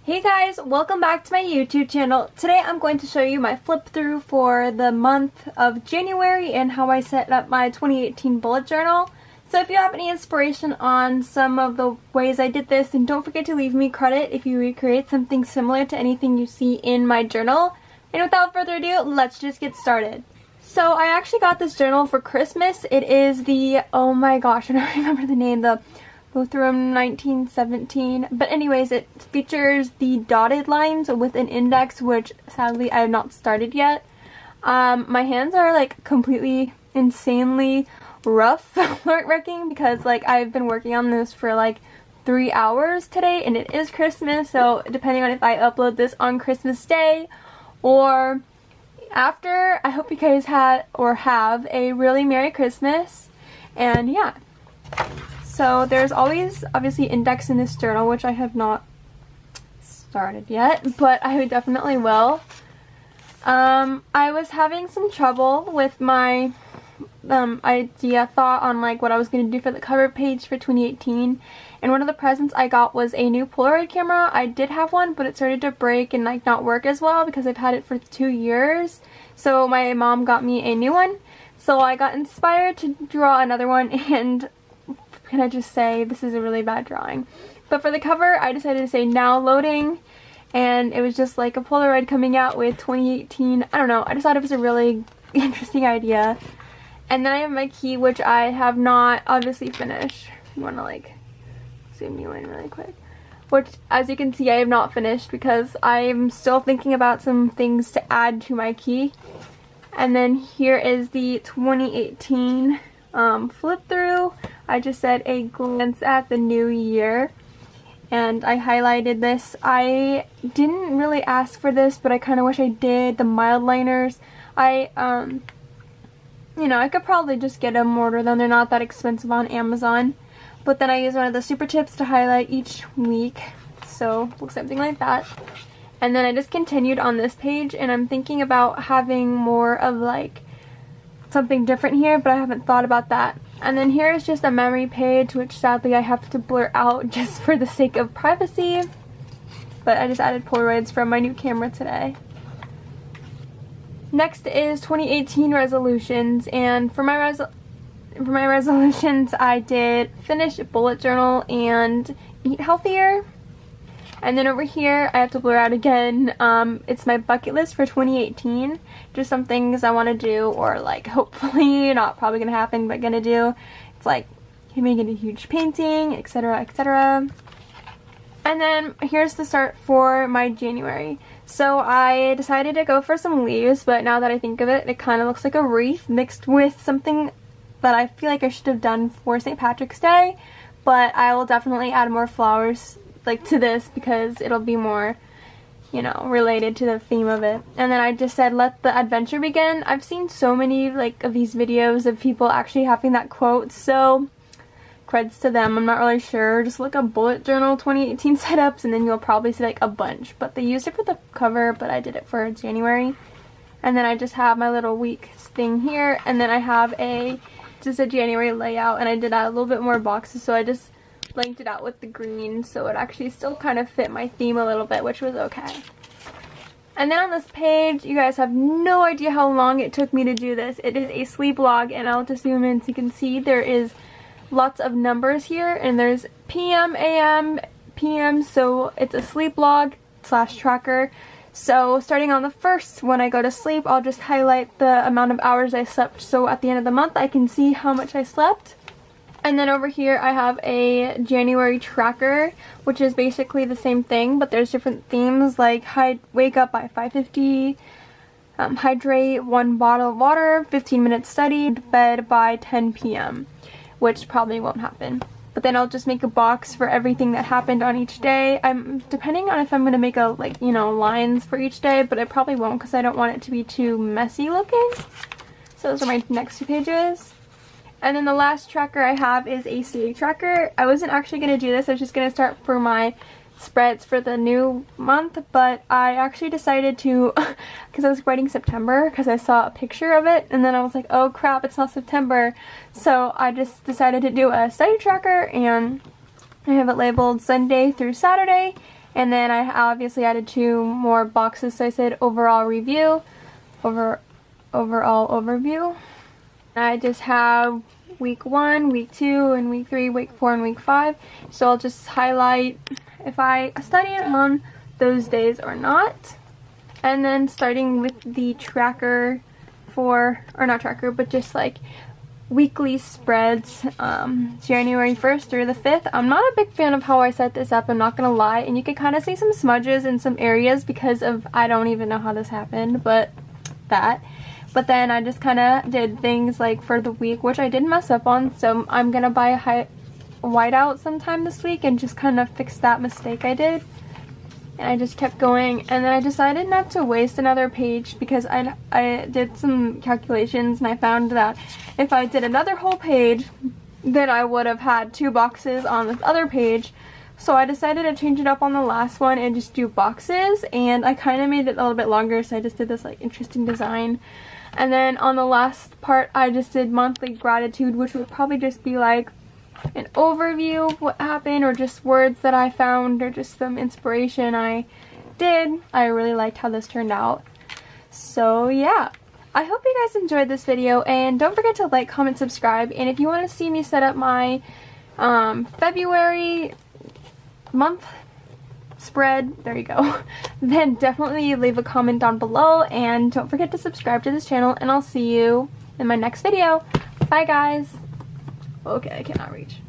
Hey guys, welcome back to my YouTube channel. Today I'm going to show you my flip through for the month of January and how I set up my 2018 bullet journal. So if you have any inspiration on some of the ways I did this, then don't forget to leave me credit if you recreate something similar to anything you see in my journal. And without further ado, let's just get started. So I actually got this journal for Christmas. It is the, oh my gosh, I don't remember the name, the Bothram 1917, but anyways, it features the dotted lines with an index, which sadly I have not started yet. My hands are like completely insanely rough working because like I've been working on this for like 3 hours today, and it is Christmas, so depending on if I upload this on Christmas Day or after, I hope you guys had or have a really Merry Christmas. And yeah. So there's always obviously index in this journal, which I have not started yet, but I definitely will. I was having some trouble with my thought on like what I was going to do for the cover page for 2018, and one of the presents I got was a new Polaroid camera. I did have one, but it started to break and like not work as well because I've had it for 2 years. So my mom got me a new one. So I got inspired to draw another one, and can I just say, this is a really bad drawing. But for the cover, I decided to say now loading, and it was just like a Polaroid coming out with 2018. I don't know, I just thought it was a really interesting idea. And then I have my key, which I have not obviously finished. You want to like zoom you in really quick. Which, as you can see, I have not finished because I'm still thinking about some things to add to my key. And then here is the 2018 flip through. I just said a glance at the new year, and I highlighted this. I didn't really ask for this, but I kind of wish I did. The mild liners, you know, I could probably just get them, order them. They're not that expensive on Amazon. But then I use one of the super tips to highlight each week, so something like that. And then I just continued on this page, and I'm thinking about having more of like something different here, but I haven't thought about that. And then here is just a memory page, which sadly I have to blur out just for the sake of privacy. But I just added Polaroids from my new camera today. Next is 2018 resolutions, and for my resolutions I did finish a bullet journal and eat healthier. And then over here, I have to blur out again, it's my bucket list for 2018. Just some things I want to do, or like hopefully, not probably going to happen, but going to do. It's like making a huge painting, etc, etc. And then here's the start for my January. So I decided to go for some leaves, but now that I think of it, it kind of looks like a wreath mixed with something that I feel like I should have done for St. Patrick's Day. But I will definitely add more flowers like to this because it'll be more, you know, related to the theme of it. And then I just said let the adventure begin. I've seen so many like of these videos of people actually having that quote, so creds to them. I'm not really sure. Just look up bullet journal 2018 setups and then you'll probably see like a bunch. But they used it for the cover, but I did it for January. And then I just have my little week thing here, and then I have just a January layout, and I did add a little bit more boxes, so I just blanked it out with the green so it actually still kind of fit my theme a little bit, which was okay. And then on this page, you guys have no idea how long it took me to do this. It is a sleep log, and I'll just zoom in so you can see there is lots of numbers here, and there's PM, AM, PM, so it's a sleep log / tracker. So starting on the 1st, when I go to sleep, I'll just highlight the amount of hours I slept, so at the end of the month I can see how much I slept. And then over here I have a January tracker, which is basically the same thing, but there's different themes like wake up by 5:50, hydrate 1 bottle of water, 15 minutes study, bed by 10 p.m., which probably won't happen. But then I'll just make a box for everything that happened on each day. I'm depending on if I'm going to make a like, you know, lines for each day, but I probably won't because I don't want it to be too messy looking. So those are my next 2 pages. And then the last tracker I have is a CA tracker. I wasn't actually going to do this. I was just going to start for my spreads for the new month, but I actually decided to, because I was writing September because I saw a picture of it, and then I was like, oh crap, it's not September. So I just decided to do a study tracker, and I have it labeled Sunday through Saturday, And then I obviously added 2 more boxes, so I said overall review, overall overview. I just have week 1, week 2, and week 3, week 4, and week 5. So I'll just highlight if I studied on those days or not. And then starting with the tracker for, or not tracker, but just like weekly spreads, January 1st through the 5th. I'm not a big fan of how I set this up, I'm not gonna lie, and you can kind of see some smudges in some areas because of, I don't even know how this happened, but then I just kind of did things like for the week, which I did mess up on, so I'm gonna buy a whiteout sometime this week and just kind of fix that mistake I did. And I just kept going, and then I decided not to waste another page because I did some calculations and I found that if I did another whole page, then I would have had 2 boxes on this other page. So I decided to change it up on the last one and just do boxes, and I kind of made it a little bit longer, so I just did this like interesting design. And then on the last part I just did monthly gratitude, which would probably just be like an overview of what happened, or just words that I found, or just some inspiration I did. I really liked how this turned out. So yeah, I hope you guys enjoyed this video, and don't forget to like, comment, subscribe, and if you want to see me set up my February month spread, there you go, then definitely leave a comment down below, and don't forget to subscribe to this channel, and I'll see you in my next video. Bye guys. Okay, I cannot reach.